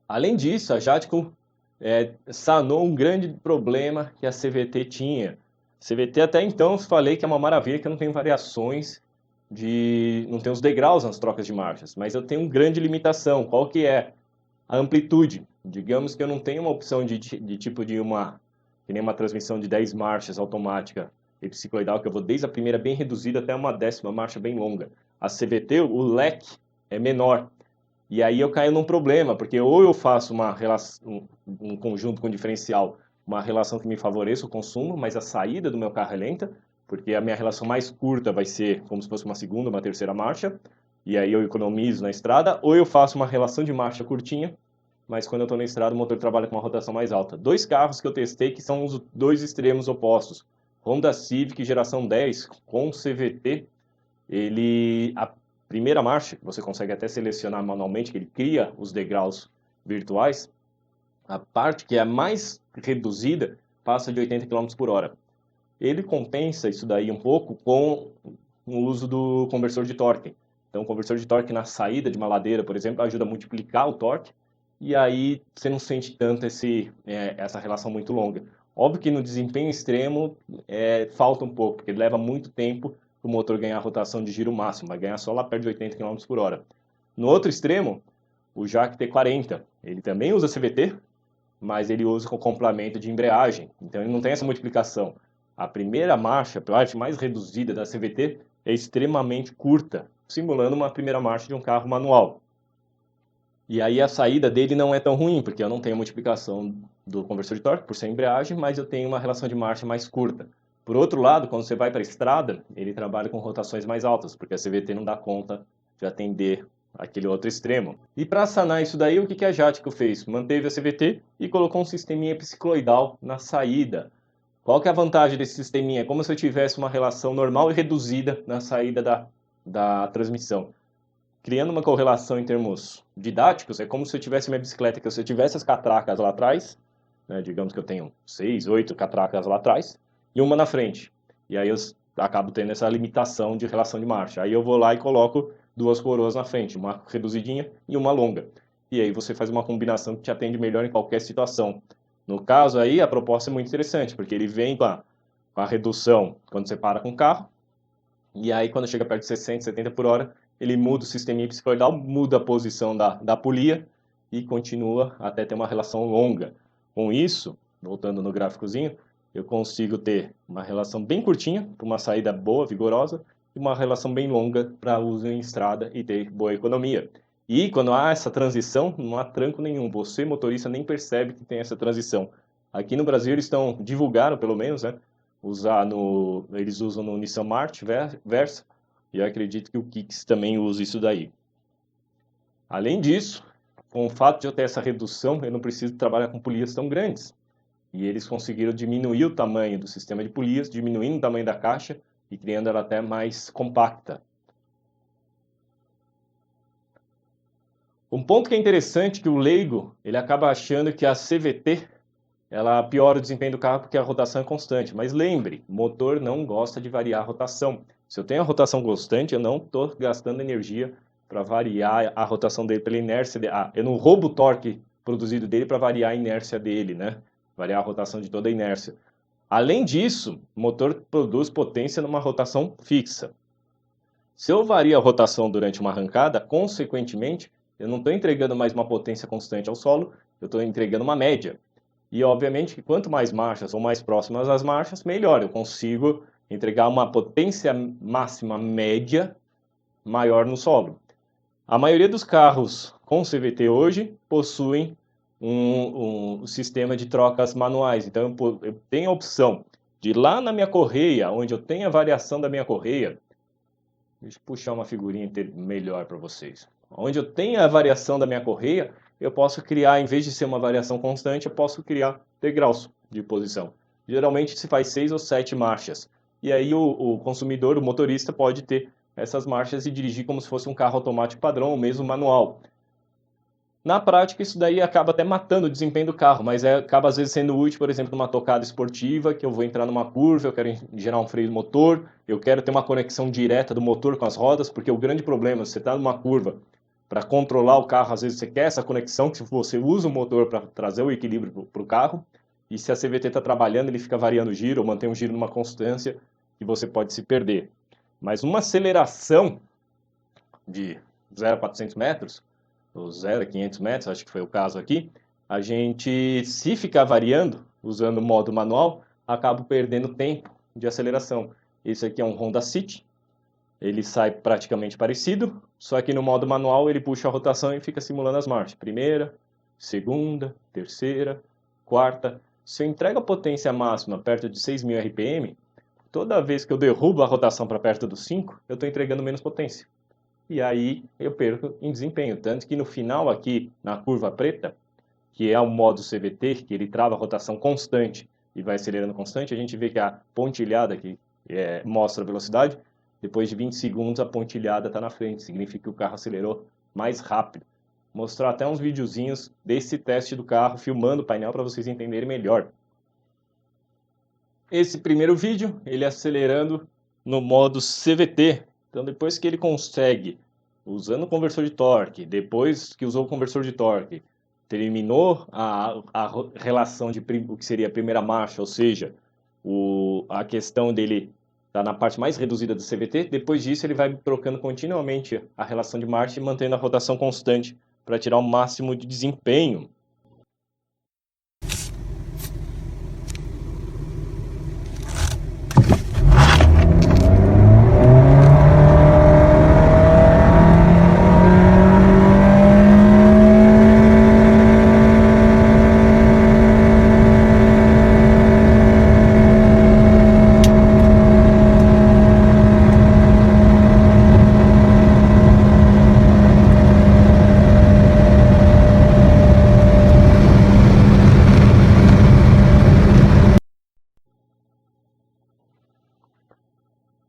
Além disso, a Jatco sanou um grande problema que a CVT tinha. CVT até então eu falei que é uma maravilha, que eu não tenho variações não tenho os degraus nas trocas de marchas, mas eu tenho uma grande limitação. Qual que é? A amplitude. Digamos que eu não tenho uma opção de tipo que nem uma transmissão de 10 marchas automática epicicloidal, que eu vou desde a primeira bem reduzida até uma 10ª marcha bem longa. A CVT, o leque é menor. E aí eu caio num problema, porque ou eu faço uma relação, um conjunto com diferencial, uma relação que me favoreça o consumo, mas a saída do meu carro é lenta, porque a minha relação mais curta vai ser como se fosse uma segunda, uma terceira marcha, e aí eu economizo na estrada, ou eu faço uma relação de marcha curtinha, mas quando eu estou na estrada o motor trabalha com uma rotação mais alta. Dois carros que eu testei que são os dois extremos opostos. Honda Civic geração 10 com CVT, a primeira marcha, você consegue até selecionar manualmente, que ele cria os degraus virtuais, a parte que é a mais reduzida passa de 80 km por hora. Ele compensa isso daí um pouco com o uso do conversor de torque. Então, o conversor de torque na saída de uma ladeira, por exemplo, ajuda a multiplicar o torque, e aí você não sente tanto essa relação muito longa. Óbvio que no desempenho extremo falta um pouco, porque leva muito tempo para o motor ganhar a rotação de giro máximo, vai ganhar só lá perto de 80 km por hora. No outro extremo, o Jack T40, ele também usa CVT, mas ele usa com complemento de embreagem, então ele não tem essa multiplicação. A primeira marcha, a parte mais reduzida da CVT, é extremamente curta, simulando uma primeira marcha de um carro manual. E aí a saída dele não é tão ruim, porque eu não tenho a multiplicação do conversor de torque por ser embreagem, mas eu tenho uma relação de marcha mais curta. Por outro lado, quando você vai para a estrada, ele trabalha com rotações mais altas, porque a CVT não dá conta de atender aquele outro extremo. E para sanar isso daí, o que a Jatco fez? Manteve a CVT e colocou um sisteminha epicicloidal na saída. Qual que é a vantagem desse sisteminha? É como se eu tivesse uma relação normal e reduzida na saída da transmissão. Criando uma correlação em termos didáticos, é como se eu tivesse minha bicicleta, que se eu tivesse as catracas lá atrás, né, digamos que eu tenho 6, 8 catracas lá atrás, e uma na frente. E aí eu acabo tendo essa limitação de relação de marcha. Aí eu vou lá e coloco duas coroas na frente, uma reduzidinha e uma longa. E aí você faz uma combinação que te atende melhor em qualquer situação. No caso aí, a proposta é muito interessante, porque ele vem com a redução quando você para com o carro, e aí quando chega perto de 60, 70 por hora, ele muda o sistema psicoidal, muda a posição da polia e continua até ter uma relação longa. Com isso, voltando no gráficozinho, eu consigo ter uma relação bem curtinha, para uma saída boa, vigorosa, e uma relação bem longa para uso em estrada e ter boa economia. E quando há essa transição, não há tranco nenhum. Você, motorista, nem percebe que tem essa transição. Aqui no Brasil eles divulgaram pelo menos, né? Eles usam no Nissan March Versa, e eu acredito que o Kicks também usa isso daí. Além disso, com o fato de eu ter essa redução, eu não preciso trabalhar com polias tão grandes. E eles conseguiram diminuir o tamanho do sistema de polias, diminuindo o tamanho da caixa e criando ela até mais compacta. Um ponto que é interessante, que o leigo ele acaba achando que a CVT ela piora o desempenho do carro porque a rotação é constante. Mas lembre, o motor não gosta de variar a rotação. Se eu tenho a rotação constante, eu não estou gastando energia para variar a rotação dele pela inércia. Eu não roubo o torque produzido dele para variar a inércia dele, né? Variar a rotação de toda a inércia. Além disso, o motor produz potência numa rotação fixa. Se eu vario a rotação durante uma arrancada, consequentemente, eu não estou entregando mais uma potência constante ao solo, eu estou entregando uma média. E obviamente que quanto mais marchas ou mais próximas as marchas, melhor. Eu consigo entregar uma potência máxima média maior no solo. A maioria dos carros com CVT hoje possuem um sistema de trocas manuais. Então eu tenho a opção de ir lá na minha correia, onde eu tenho a variação da minha correia. Deixa eu puxar uma figurinha melhor para vocês. Onde eu tenho a variação da minha correia, eu posso criar, em vez de ser uma variação constante, eu posso criar degraus de posição. Geralmente se faz 6 ou 7 marchas. E aí o consumidor, o motorista, pode ter essas marchas e dirigir como se fosse um carro automático padrão ou mesmo manual. Na prática, isso daí acaba até matando o desempenho do carro, mas acaba às vezes sendo útil, por exemplo, numa tocada esportiva, que eu vou entrar numa curva, eu quero gerar um freio do motor, eu quero ter uma conexão direta do motor com as rodas, porque o grande problema, você está numa curva para controlar o carro. Às vezes você quer essa conexão, que você usa o motor para trazer o equilíbrio para o carro, e se a CVT está trabalhando, ele fica variando o giro, ou mantém o giro numa constância, que você pode se perder. Mas uma aceleração de 0 a 400 metros, ou 0 a 500 metros, acho que foi o caso aqui, a gente, se ficar variando, usando o modo manual, acaba perdendo tempo de aceleração. Esse aqui é um Honda City, ele sai praticamente parecido, só que no modo manual ele puxa a rotação e fica simulando as marchas. Primeira, segunda, terceira, quarta. Se eu entrego a potência máxima perto de 6.000 RPM, toda vez que eu derrubo a rotação para perto dos 5, eu estou entregando menos potência. E aí eu perco em desempenho. Tanto que no final aqui, na curva preta, que é o modo CVT, que ele trava a rotação constante e vai acelerando constante, a gente vê que a pontilhada que mostra a velocidade, depois de 20 segundos a pontilhada está na frente, significa que o carro acelerou mais rápido. Vou mostrar até uns videozinhos desse teste do carro, filmando o painel para vocês entenderem melhor. Esse primeiro vídeo, ele acelerando no modo CVT. Então depois que ele consegue, usando o conversor de torque, depois que usou o conversor de torque, terminou a relação de o que seria a primeira marcha, ou seja, a questão dele está na parte mais reduzida do CVT, depois disso ele vai trocando continuamente a relação de marcha e mantendo a rotação constante para tirar o máximo de desempenho.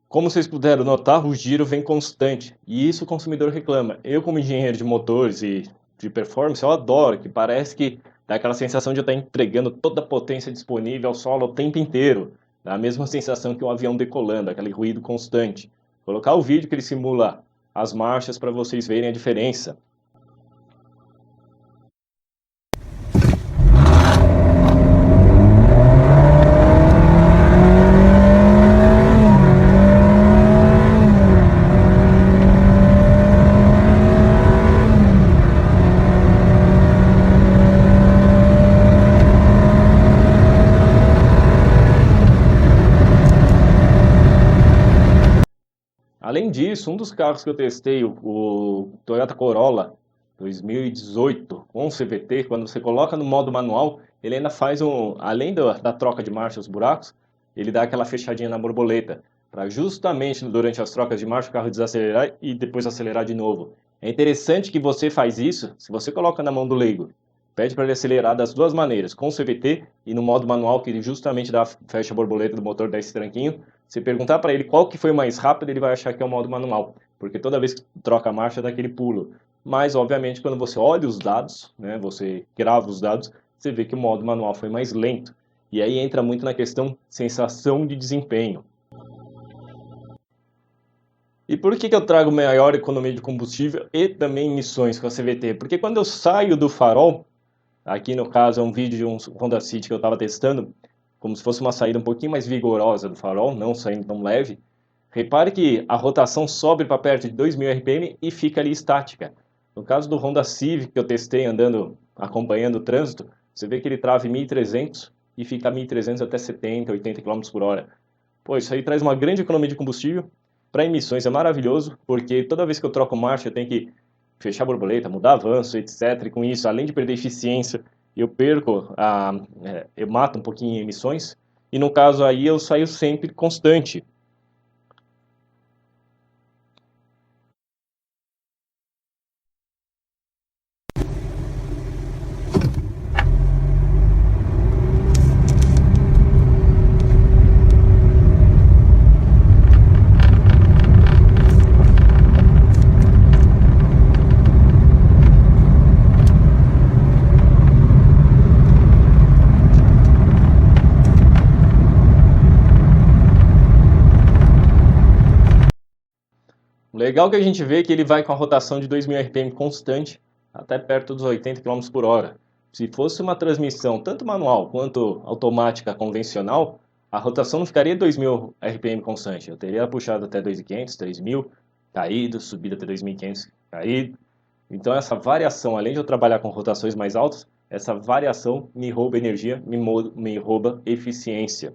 Como vocês puderam notar, o giro vem constante, e isso o consumidor reclama. Eu, como engenheiro de motores e de performance, eu adoro, que parece que dá aquela sensação de eu estar entregando toda a potência disponível ao solo o tempo inteiro. Dá a mesma sensação que um avião decolando, aquele ruído constante. Vou colocar o vídeo que ele simula as marchas para vocês verem a diferença. Além disso, um dos carros que eu testei, o Toyota Corolla 2018 com CVT, quando você coloca no modo manual, ele ainda faz além da troca de marcha, os buracos, ele dá aquela fechadinha na borboleta, para justamente durante as trocas de marcha o carro desacelerar e depois acelerar de novo. É interessante que você faz isso, se você coloca na mão do leigo, pede para ele acelerar das duas maneiras, com o CVT e no modo manual, que ele justamente fecha a borboleta do motor, dá esse tranquinho. Se perguntar para ele qual que foi mais rápido, ele vai achar que é o modo manual, porque toda vez que troca a marcha dá aquele pulo. Mas, obviamente, quando você olha os dados, né, você grava os dados, você vê que o modo manual foi mais lento. E aí entra muito na questão sensação de desempenho. E por que eu trago maior economia de combustível e também emissões com a CVT? Porque quando eu saio do farol, aqui no caso é um vídeo de um Honda City que eu estava testando, como se fosse uma saída um pouquinho mais vigorosa do farol, não saindo tão leve. Repare que a rotação sobe para perto de 2.000 RPM e fica ali estática. No caso do Honda Civic que eu testei acompanhando o trânsito, você vê que ele trava em 1.300 e fica a 1.300 até 70, 80 km por hora. Pô, isso aí traz uma grande economia de combustível. Para emissões é maravilhoso, porque toda vez que eu troco marcha eu tenho que fechar a borboleta, mudar avanço, etc. E com isso, além de perder eficiência, eu mato um pouquinho em emissões. E no caso aí eu saio sempre constante. legal que a gente vê que ele vai com a rotação de 2.000 RPM constante até perto dos 80 km por hora. Se fosse uma transmissão tanto manual quanto automática convencional, a rotação não ficaria 2.000 RPM constante. Eu teria puxado até 2.500, 3.000, caído, subido até 2.500, caído. Então essa variação, além de eu trabalhar com rotações mais altas, essa variação me rouba energia, me rouba eficiência.